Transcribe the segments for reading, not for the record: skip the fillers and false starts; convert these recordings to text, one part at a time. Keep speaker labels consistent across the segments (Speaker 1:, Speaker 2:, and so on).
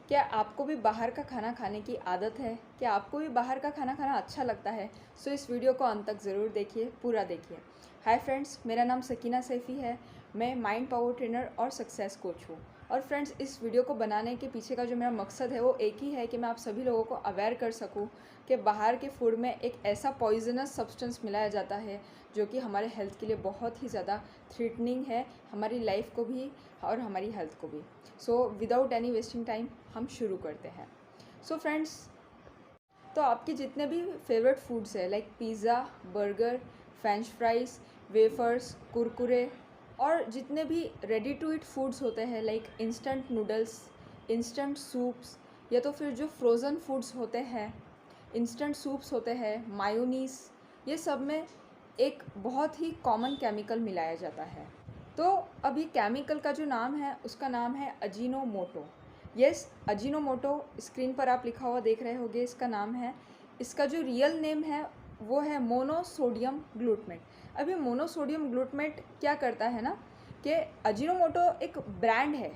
Speaker 1: क्या आपको भी बाहर का खाना खाने की आदत है? क्या आपको भी बाहर का खाना खाना अच्छा लगता है? सो इस वीडियो को अंत तक ज़रूर देखिए, पूरा देखिए। हाय फ्रेंड्स, मेरा नाम सकीना सैफ़ी है। मैं माइंड पावर ट्रेनर और सक्सेस कोच हूँ। और फ्रेंड्स, इस वीडियो को बनाने के पीछे का जो मेरा मकसद है वो एक ही है कि मैं आप सभी लोगों को अवेयर कर सकूँ कि बाहर के फूड में एक ऐसा पॉइजनस सब्सटेंस मिलाया जाता है जो कि हमारे हेल्थ के लिए बहुत ही ज़्यादा थ्रेटनिंग है, हमारी लाइफ को भी और हमारी हेल्थ को भी। So without any wasting time हम शुरू करते हैं। सो फ्रेंड्स, तो आपके जितने भी फेवरेट फूड्स हैं like pizza, burger, French fries, wafers, Kurkure और जितने भी रेडी टू ईट फूड्स होते हैं like instant noodles, instant soups या तो फिर जो फ्रोज़न फूड्स होते हैं, इंस्टेंट सूप्स होते हैं, मायोनीज़, ये सब में एक बहुत ही कॉमन केमिकल मिलाया जाता है। तो अभी केमिकल का जो नाम है उसका नाम है अजीनोमोटो। यस, अजीनोमोटो स्क्रीन पर आप लिखा हुआ देख रहे होंगे, इसका नाम है। इसका जो रियल नेम है वो है मोनोसोडियम ग्लूटामेट। अभी मोनोसोडियम ग्लूटामेट क्या करता है ना कि अजीनोमोटो एक ब्रांड है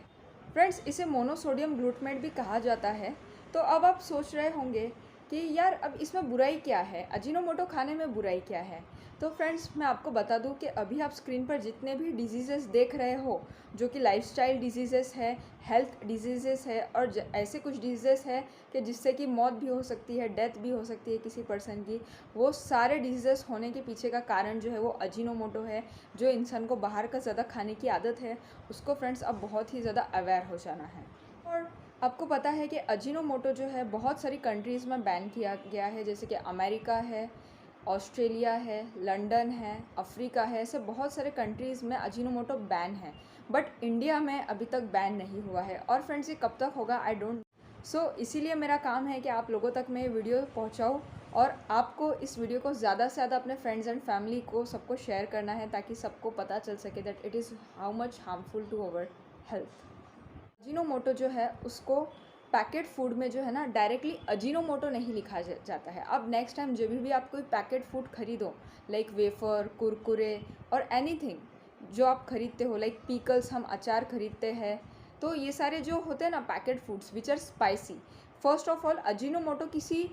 Speaker 1: फ्रेंड्स, इसे मोनोसोडियम ग्लूटामेट भी कहा जाता है। तो अब आप सोच रहे होंगे कि यार अब इसमें बुराई क्या है, अजीनोमोटो खाने में बुराई क्या है। तो फ्रेंड्स, मैं आपको बता दूं कि अभी आप स्क्रीन पर जितने भी डिजीज़ेस देख रहे हो जो कि लाइफस्टाइल डिजीज़ेस है, हेल्थ डिजीज़ेस है और ऐसे कुछ डिजीज़ेस है कि जिससे कि मौत भी हो सकती है, डेथ भी हो सकती है किसी पर्सन की, वो सारे डिजीज़ेस होने के पीछे का कारण जो है वो अजीनोमोटो है। जो इंसान को बाहर का ज़्यादा खाने की आदत है उसको फ्रेंड्स अब बहुत ही ज़्यादा अवेयर हो जाना है। और आपको पता है कि अजीनोमोटो जो है बहुत सारी कंट्रीज़ में बैन किया गया है, जैसे कि अमेरिका है, ऑस्ट्रेलिया है, लंदन है, अफ्रीका है, ऐसे बहुत सारे कंट्रीज़ में अजीनोमोटो बैन है। बट इंडिया में अभी तक बैन नहीं हुआ है। और फ्रेंड्स, ये कब तक होगा आई डोंट इसीलिए मेरा काम है कि आप लोगों तक मैं ये वीडियो पहुंचाऊं और आपको इस वीडियो को ज़्यादा से ज़्यादा अपने फ्रेंड्स एंड फैमिली को सबको शेयर करना है ताकि सबको पता चल सके that it is how much harmful to our health. Ajinomoto जो है उसको पैकेट फूड में जो है ना डायरेक्टली अजीनोमोटो नहीं लिखा जाता है। अब नेक्स्ट टाइम जब भी आप कोई पैकेट फूड खरीदो लाइक वेफर, कुरकुरे और एनीथिंग जो आप खरीदते हो लाइक पीकल्स, हम अचार खरीदते हैं, तो ये सारे जो होते हैं ना packet foods which are spicy, first of all Ajinomoto किसी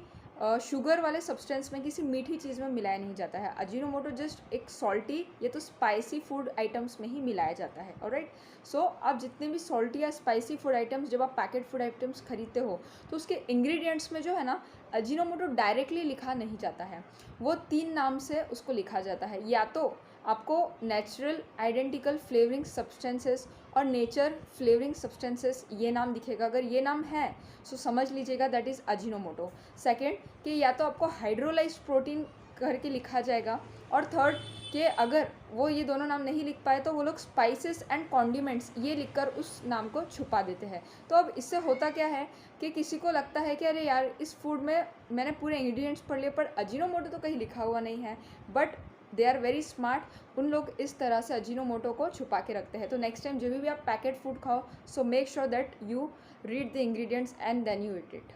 Speaker 1: शुगर वाले सब्सटेंस में, किसी मीठी चीज़ में मिलाया नहीं जाता है। अजीनोमोटो जस्ट एक सॉल्टी या तो स्पाइसी फूड आइटम्स में ही मिलाया जाता है। ऑलराइट, सो आप जितने भी सॉल्टी या स्पाइसी फूड आइटम्स जब आप पैकेट फूड आइटम्स खरीदते हो तो उसके इंग्रेडिएंट्स में जो है ना अजीनोमोटो डायरेक्टली लिखा नहीं जाता है। वो 3 नाम से उसको लिखा जाता है, या तो आपको नेचुरल आइडेंटिकल फ्लेवरिंग सब्सटेंसेस और नेचर फ्लेवरिंग सब्सटेंसेस ये नाम दिखेगा। अगर ये नाम है सो समझ लीजिएगा दैट इज़ अजीनोमोटो। सेकेंड कि या तो आपको हाइड्रोलाइज्ड प्रोटीन करके लिखा जाएगा, और थर्ड कि अगर वो ये दोनों नाम नहीं लिख पाए तो वो लोग स्पाइसेस एंड कॉन्डिमेंट्स ये लिखकर उस नाम को छुपा देते हैं। तो अब इससे होता क्या है कि किसी को लगता है कि अरे यार इस फूड में मैंने पूरे इंग्रेडिएंट्स पढ़ लिए पर अजीनोमोटो तो कहीं लिखा हुआ नहीं है, but they are very smart, उन लोग इस तरह से अजीनोमोटो को छुपा के रखते हैं। तो नेक्स्ट टाइम जब भी आप पैकेट फूड खाओ so make sure that you read the ingredients and then you eat it.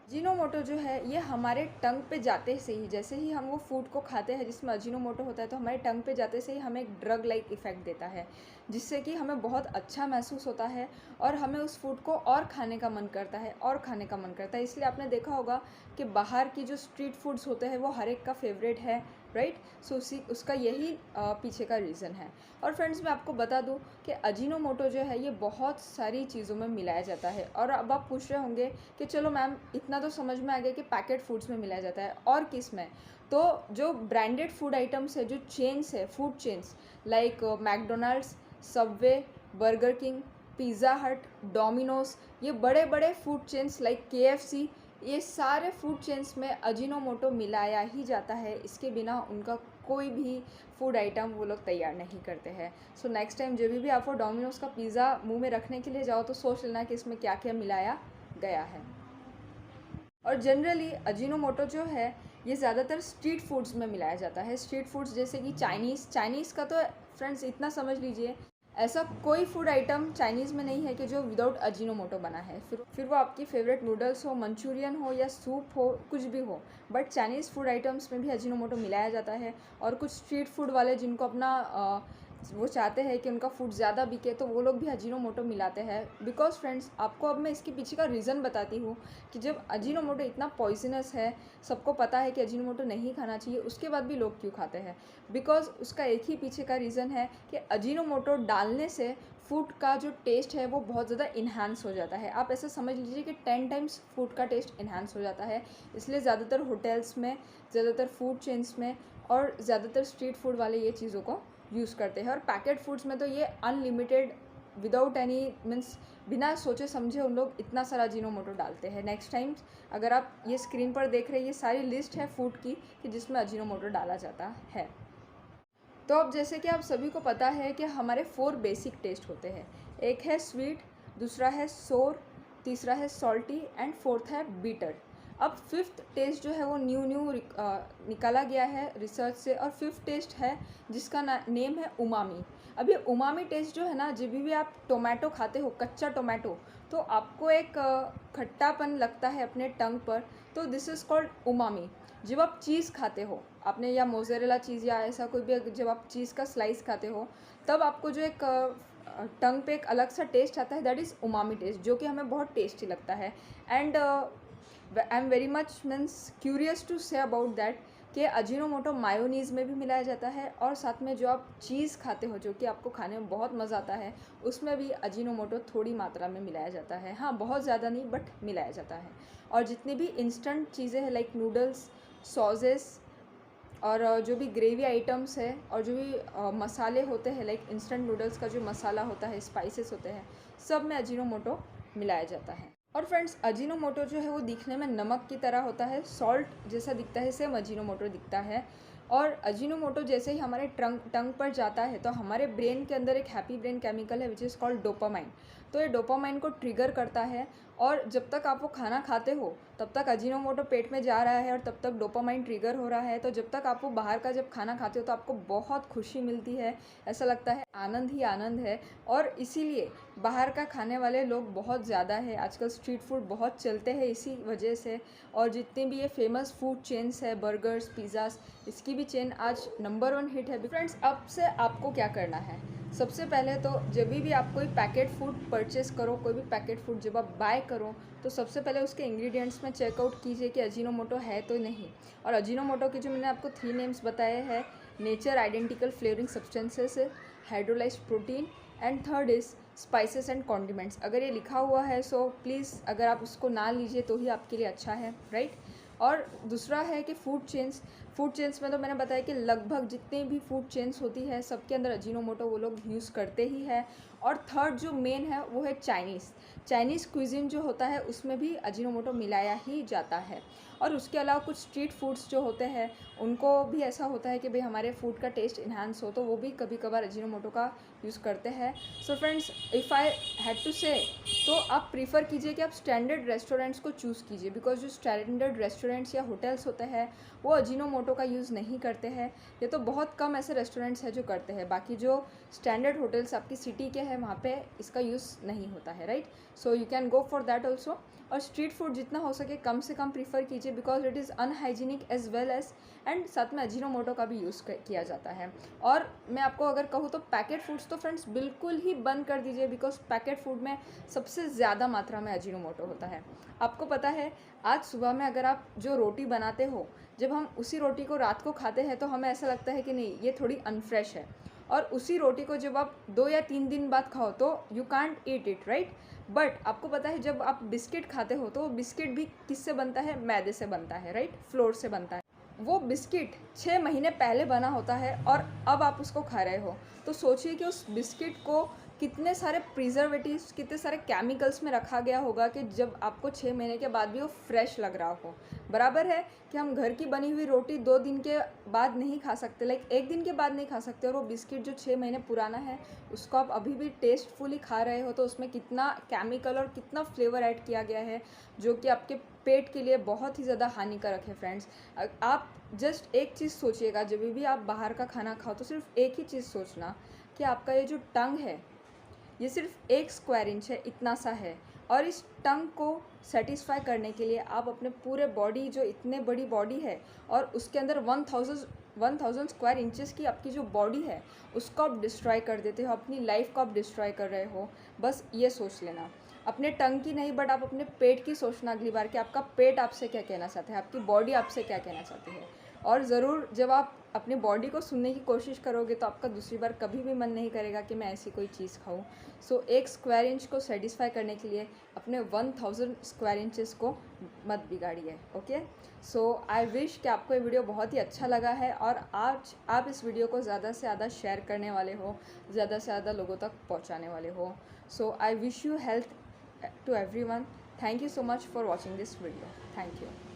Speaker 1: Ajinomoto जो है ये हमारे टंग पे जाते से ही, जैसे ही हम वो फूड को खाते हैं जिसमें अजीनोमोटो होता है, तो हमारे टंग पे जाते से ही हमें एक ड्रग लाइक इफ़ेक्ट देता है, जिससे कि हमें बहुत अच्छा महसूस होता है और हमें उस फूड को और खाने का मन करता है और खाने का मन करता है। इसलिए आपने देखा होगा कि बाहर की जो स्ट्रीट फूड्स होते हैं वो हर एक का फेवरेट है, राइट। सो उसी उसका यही पीछे का रीज़न है। और फ्रेंड्स, मैं आपको बता दूं कि अजीनोमोटो जो है ये बहुत सारी चीज़ों में मिलाया जाता है। और अब आप पूछ रहे होंगे कि चलो मैम इतना तो समझ में आ गया कि पैकेट फूड्स में मिलाया जाता है, और किस में? तो जो ब्रांडेड फूड आइटम्स है, जो चेन्स है, food chains like McDonald's, Subway, burger king, pizza हट, डोमिनोज, ये बड़े बड़े फूड चेन्स लाइक KFC, ये सारे फूड चेन्स में अजीनोमोटो मिलाया ही जाता है। इसके बिना उनका कोई भी फूड आइटम वो लोग तैयार नहीं करते हैं। सो नेक्स्ट टाइम जब भी आप वो डोमिनोज़ का पिज़्ज़ा मुंह में रखने के लिए जाओ तो सोच लेना कि इसमें क्या क्या मिलाया गया है। और जनरली अजीनोमोटो जो है ये ज़्यादातर स्ट्रीट फूड्स में मिलाया जाता है। स्ट्रीट फूड्स जैसे कि चाइनीज़ का तो फ्रेंड्स इतना समझ लीजिए ऐसा कोई फूड आइटम चाइनीज़ में नहीं है कि जो विदाउट अजीनोमोटो बना है। फिर वो आपकी फेवरेट नूडल्स हो, मंचूरियन हो या सूप हो, कुछ भी हो, बट चाइनीज़ फूड आइटम्स में भी अजीनोमोटो मिलाया जाता है। और कुछ स्ट्रीट फूड वाले जिनको अपना वो चाहते हैं कि उनका फूड ज़्यादा बिके, तो वो लोग भी अजीनोमोटो मिलाते हैं। बिकॉज़ फ्रेंड्स, आपको अब मैं इसके पीछे का रीज़न बताती हूँ कि जब अजीनोमोटो इतना पॉइजनस है, सबको पता है कि अजीनोमोटो नहीं खाना चाहिए, उसके बाद भी लोग क्यों खाते हैं। बिकॉज़ उसका एक ही पीछे का रीज़न है कि अजीनोमोटो डालने से फूड का जो टेस्ट है वो बहुत ज़्यादा इन्हांस हो जाता है। आप ऐसा समझ लीजिए कि 10 टाइम्स फूड का टेस्ट इन्हांस हो जाता है। इसलिए ज़्यादातर होटल्स में, ज़्यादातर फूड चेन्स में और ज़्यादातर स्ट्रीट फूड वाले ये चीज़ों को यूज़ करते हैं। और पैकेट फूड्स में तो ये अनलिमिटेड, विदाउट एनी मीन्स, बिना सोचे समझे उन लोग इतना सारा अजीनोमोटो डालते हैं। नेक्स्ट टाइम अगर आप ये स्क्रीन पर देख रहे हैं, ये सारी लिस्ट है फूड की कि जिसमें अजीनोमोटो डाला जाता है। तो अब जैसे कि आप सभी को पता है कि हमारे 4 बेसिक टेस्ट होते हैं। एक है स्वीट, दूसरा है सोर, तीसरा है सॉल्टी एंड फोर्थ है बीटर। अब फिफ्थ टेस्ट जो है वो न्यू निकाला गया है रिसर्च से, और फिफ्थ टेस्ट है जिसका नेम है उमामी। अब ये उमामी टेस्ट जो है ना, जब भी आप टोमेटो खाते हो, कच्चा टोमेटो, तो आपको एक खट्टापन लगता है अपने टंग पर, तो दिस इज़ कॉल्ड उमामी। जब आप चीज़ खाते हो, आपने या मोज़रेला चीज़ या ऐसा कोई भी, जब आप चीज़ का स्लाइस खाते हो, तब आपको जो एक टंग पे एक अलग सा टेस्ट आता है, दैट इज़ उमामी टेस्ट, जो कि हमें बहुत टेस्टी लगता है। And I am very much means curious to say about that कि अजीनोमोटो मायोनीज़ में भी मिलाया जाता है, और साथ में जो आप चीज़ खाते हो, जो कि आपको खाने में बहुत मज़ा आता है, उसमें भी अजीनोमोटो थोड़ी मात्रा में मिलाया जाता है। हाँ, बहुत ज़्यादा नहीं, बट मिलाया जाता है। और जितनी भी इंस्टेंट चीज़ें हैं लाइक नूडल्स, सॉसेस और जो भी ग्रेवी आइटम्स है, और जो भी मसाले होते हैं लाइक इंस्टेंट नूडल्स का जो मसाला होता है, स्पाइसेस होते हैं, सब में अजीनोमोटो मिलाया जाता है। और फ्रेंड्स, अजीनोमोटो जो है वो दिखने में नमक की तरह होता है, सॉल्ट जैसा दिखता है, सेम अजीनोमोटो दिखता है। और अजीनोमोटो जैसे ही हमारे टंग पर जाता है, तो हमारे ब्रेन के अंदर एक हैप्पी ब्रेन केमिकल है विच इज़ कॉल्ड डोपामाइन। तो ये डोपामाइन को ट्रिगर करता है, और जब तक आप वो खाना खाते हो तब तक अजीनोमोटो पेट में जा रहा है, और तब तक डोपामाइन ट्रिगर हो रहा है। तो जब तक आप वो बाहर का जब खाना खाते हो तो आपको बहुत खुशी मिलती है, ऐसा लगता है आनंद ही आनंद है। और इसीलिए बाहर का खाने वाले लोग बहुत ज़्यादा है, आजकल स्ट्रीट फूड बहुत चलते हैं इसी वजह से। और जितने भी ये फेमस फूड चेन्स है, बर्गर्स, पिज़्ज़ास, इसकी भी चेन आज नंबर 1 हिट है। फ्रेंड्स, अब से आपको क्या करना है, सबसे पहले तो जब भी आप कोई पैकेट फूड परचेस करो, कोई भी पैकेट फूड जब आप बाय करो, तो सबसे पहले उसके इंग्रेडिएंट्स में चेकआउट कीजिए कि अजीनोमोटो है तो नहीं। और अजीनोमोटो के जो मैंने आपको 3 नेम्स बताए हैं, nature identical flavouring substances, hydrolysed protein, and third is spices and condiments. अगर ये लिखा हुआ है सो प्लीज़, अगर आप उसको ना लीजिए तो ही आपके लिए अच्छा है, राइट। और दूसरा है कि फूड चेन्स में तो मैंने बताया कि लगभग जितने भी फूड चेन्स होती है, सबके अंदर अजीनोमोटो वो लोग यूज़ करते ही है। और थर्ड जो मेन है वो है चाइनीज़ क्विज़िन जो होता है, उसमें भी अजीनोमोटो मिलाया ही जाता है। और उसके अलावा कुछ स्ट्रीट फूड्स जो होते हैं, उनको भी ऐसा होता है कि भाई हमारे फूड का टेस्ट इन्हांस हो, तो वो भी कभी कभार अजीनोमोटो का यूज़ करते हैं। So friends, if I had to say, तो आप प्रीफर कीजिए कि आप स्टैंडर्ड रेस्टोरेंट्स को चूज़ कीजिए, बिकॉज जो स्टैंडर्ड रेस्टोरेंट्स या होटल्स होते हैं वो अजीनोमोटो का यूज़ नहीं करते हैं। ये तो बहुत कम ऐसे रेस्टोरेंट्स हैं जो करते हैं, बाकी जो स्टैंडर्ड होटल्स आपकी सिटी के हैं वहाँ पे इसका यूज़ नहीं होता है, right. So you can go for that also. और स्ट्रीट फूड जितना हो सके कम से कम प्रीफर कीजिए, because it is unhygienic as well as, and साथ में अजीनोमोटो का भी यूज़ किया जाता है। और मैं आपको अगर कहूँ तो पैकेट फूड्स तो फ्रेंड्स बिल्कुल ही बंद कर दीजिए, बिकॉज पैकेट फूड में सबसे ज़्यादा मात्रा में अजीनोमोटो होता है। आपको पता है, आज सुबह में अगर आप जो रोटी बनाते हो, जब हम उसी रोटी को रात को खाते हैं तो हमें ऐसा लगता है कि नहीं, ये थोड़ी अनफ्रेश है। और उसी रोटी को जब आप 2 या 3 दिन बाद खाओ तो you can't eat it, right. But आपको पता है, जब आप बिस्किट खाते हो तो वो बिस्किट भी किससे बनता है, मैदे से बनता है, राइट, फ्लोर से बनता है। वो बिस्किट 6 महीने पहले बना होता है और अब आप उसको खा रहे हो, तो सोचिए कि उस बिस्किट को कितने सारे प्रिजर्वेटिव्स, कितने सारे केमिकल्स में रखा गया होगा कि जब आपको 6 महीने के बाद भी वो फ्रेश लग रहा हो। बराबर है कि हम घर की बनी हुई रोटी 2 दिन के बाद नहीं खा सकते, लाइक 1 दिन के बाद नहीं खा सकते, और वो बिस्किट जो 6 महीने पुराना है उसको आप अभी भी टेस्टफुली खा रहे हो, तो उसमें कितना केमिकल और कितना फ्लेवर ऐड किया गया है, जो कि आपके पेट के लिए बहुत ही ज़्यादा हानिकारक है। फ्रेंड्स, आप जस्ट एक चीज़ सोचिएगा, जब भी आप बाहर का खाना खाओ तो सिर्फ एक ही चीज़ सोचना कि आपका ये जो टंग है, ये सिर्फ 1 स्क्वायर इंच है, इतना सा है। और इस टंग को सेटिस्फाई करने के लिए आप अपने पूरे बॉडी, जो इतने बड़ी बॉडी है और उसके अंदर 1000 स्क्वायर इंचेस की आपकी जो बॉडी है उसको आप डिस्ट्रॉय कर देते हो, अपनी लाइफ को आप डिस्ट्रॉय कर रहे हो। बस ये सोच लेना, अपने टंग की नहीं बट आप अपने पेट की सोचना अगली बार कि आपका पेट आपसे क्या कहना चाहता है, आपकी बॉडी आपसे क्या कहना चाहती है। और ज़रूर जब आप अपनी बॉडी को सुनने की कोशिश करोगे तो आपका दूसरी बार कभी भी मन नहीं करेगा कि मैं ऐसी कोई चीज़ खाऊं। सो 1 स्क्वायर इंच को सेटिस्फाई करने के लिए अपने 1000 स्क्वायर इंचेस को मत बिगाड़िए। ओके, सो आई विश कि आपको ये वीडियो बहुत ही अच्छा लगा है और आज आप इस वीडियो को ज़्यादा से ज़्यादा शेयर करने वाले हो, ज़्यादा से ज़्यादा लोगों तक पहुँचाने वाले हो। So I wish you health to everyone. Thank you so much for watching this video. Thank you.